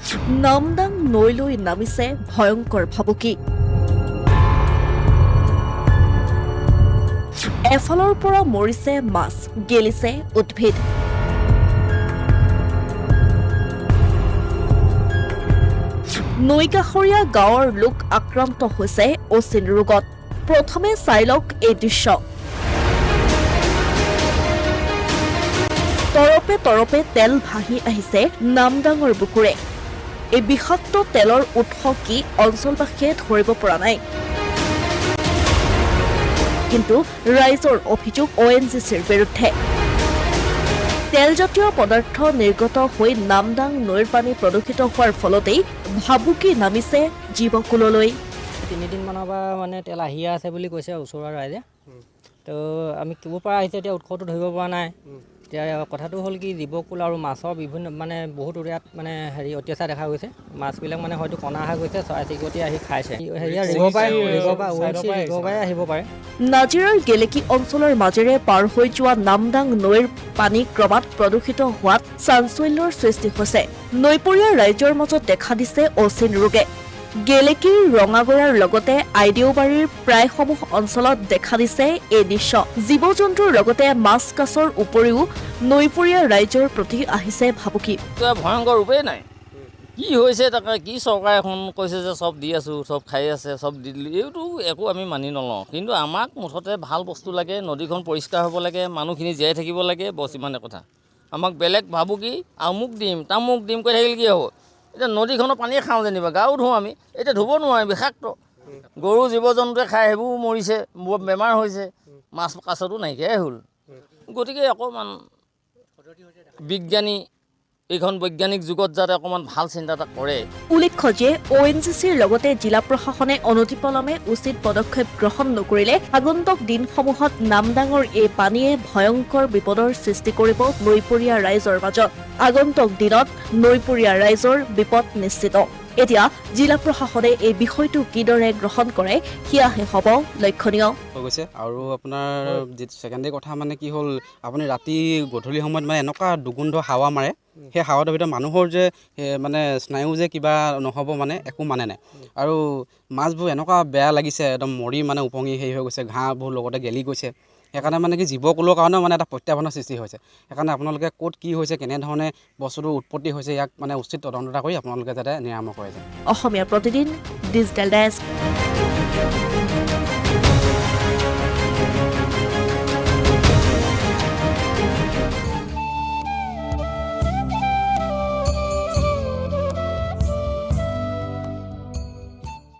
নামদাং নৈলৈ নামিছে ভয়ংকৰ ভাবুকি। এফালৰ পৰা মৰিছে মাছ, গেলিছে উদ্ভিদ। নৈকাষৰীয়া গাঁৱৰ লোক আক্ৰান্ত হৈছে অচিন ৰোগত। প্ৰথমে চাই লওক এই দৃশ্য। তৰপে তৰপে তেল ভাহি আহিছে নামদাঙৰ বুকুৰে। এই বিষাক্ত তেলৰ উৎস কি অঞ্চলবাসীয়ে ধৰিব পৰা নাই। কিন্তু ৰাইজৰ অভিযোগ ONGCৰ বিৰুদ্ধে। তেলজাতীয় পদাৰ্থ নিৰ্গত হৈ নামদাং নৈৰ পানী প্ৰদূষিত হোৱাৰ ফলতেই ভাবুকি নামিছে জীৱকুললৈ। 3 দিনমানৰ পৰা মানে তেল আহিয়ে আছে বুলি কৈছে ওচৰৰ ৰাইজে। তো আমি কিব পৰা আহিছে এতিয়া উৎসটো ধৰিব পৰা নাই। এতিয়া কথাটো হ'ল কি জীৱকুল আৰু মাছৰ বিভিন্ন মানে বহুত ইয়াত মানে অত্যাচাৰ দেখা গৈছে। মাছবিলাক মানে হয়তো কণা হৈ গৈছে, চৰাই চিৰিকটি আহি খাইছে। ৰিগৰ আহিব পাৰে। নাজিৰাৰ গেলেকী অঞ্চলৰ মাজেৰে পাৰ হৈ যোৱা নামদাং নৈৰ পানী ক্ৰমাৎ প্ৰদূষিত হোৱাত চাঞ্চল্যৰ সৃষ্টি হৈছে। নৈপৰীয়া ৰাইজৰ মাজত দেখা দিছে অচিন ৰোগে। গেলেকীৰ ৰঙাগড়াৰ লগতে আইদেউবাৰীৰ প্ৰায়সমূহ অঞ্চলত দেখা দিছে এই দৃশ্য। জীৱ-জন্তুৰ লগতে মাছ কাছৰ উপৰিও নৈপৰীয়া ৰাইজৰ প্ৰতি আহিছে ভাবুকি। ভয়ংকৰ ৰূপেই নাই। কি হৈছে তাকে কি চৰকাৰ এখন কৈছে যে চব দি আছোঁ, চব খাই আছে, চব দি দিলোঁ, এইটো একো আমি মানি নলওঁ। কিন্তু আমাক মুঠতে ভাল বস্তু লাগে, নদীখন পৰিষ্কাৰ হ'ব লাগে, মানুহখিনি জীয়াই থাকিব লাগে, বছ ইমানে কথা। আমাক বেলেগ ভাবুকি আমুক দিম তামুক দিম কৈ থাকিলে কি হ'ব? এতিয়া নদীখনৰ পানীয়ে খাওঁ যেনিবা, গাও ধুওঁ আমি, এতিয়া ধুব নোৱাৰে, বিষাক্ত। গৰু জীৱ জন্তুৱে খাই সেইবোৰ মৰিছে, বেমাৰ হৈছে, মাছ কাছতো নাইকিয়াই হ'ল। গতিকে অকণমান বিজ্ঞানী এইখন বৈজ্ঞানিক যুগত যাতে অকণমান ভাল চিন্তা এটা কৰে। উল্লেখ্য যে ONGCৰ লগতে জিলা প্ৰশাসনে অনতিপলমে উচিত পদক্ষেপ গ্ৰহণ নকৰিলে আগন্তুক দিনসমূহত নামদাঙৰ এই পানীয়ে ভয়ংকৰ বিপদৰ সৃষ্টি কৰিব নৈপৰীয়া ৰাইজৰ মাজত। আগন্তুক দিনত নৈপৰীয়া ৰাইজৰ বিপদ নিশ্চিত। এতিয়া জিলা প্ৰশাসনে এই বিষয়টো কিদৰে গ্ৰহণ কৰে সেয়াহে হ'ব লক্ষণীয় হৈ গৈছে। আৰু আপোনাৰ ছেকেণ্ডাৰী কথা মানে কি হ'ল, আপুনি ৰাতি গধূলি সময়ত মানে এনেকুৱা দুৰ্গন্ধ হাৱা মাৰে, সেই হাৱাটোৰ ভিতৰত মানুহৰ যে মানে স্নায়ু যে কিবা নহ'ব মানে একো মানে নাই। আৰু মাছবোৰ এনেকুৱা বেয়া লাগিছে, একদম মৰি মানে উপঙি হেৰি হৈ গৈছে, ঘাঁহবোৰ লগতে গেলি গৈছে। সেইকাৰণে মানে কি জীৱকুলৰ কাৰণেও মানে এটা প্ৰত্যাহ্বানৰ সৃষ্টি হৈছে। সেইকাৰণে আপোনালোকে ক'ত কি হৈছে, কেনেধৰণে বস্তুটোৰ উৎপত্তি হৈছে, ইয়াক মানে উচিত তদন্ত কৰি আপোনালোকে যাতে নিৰাময় কৰে। Asomiya Pratidin digital desk.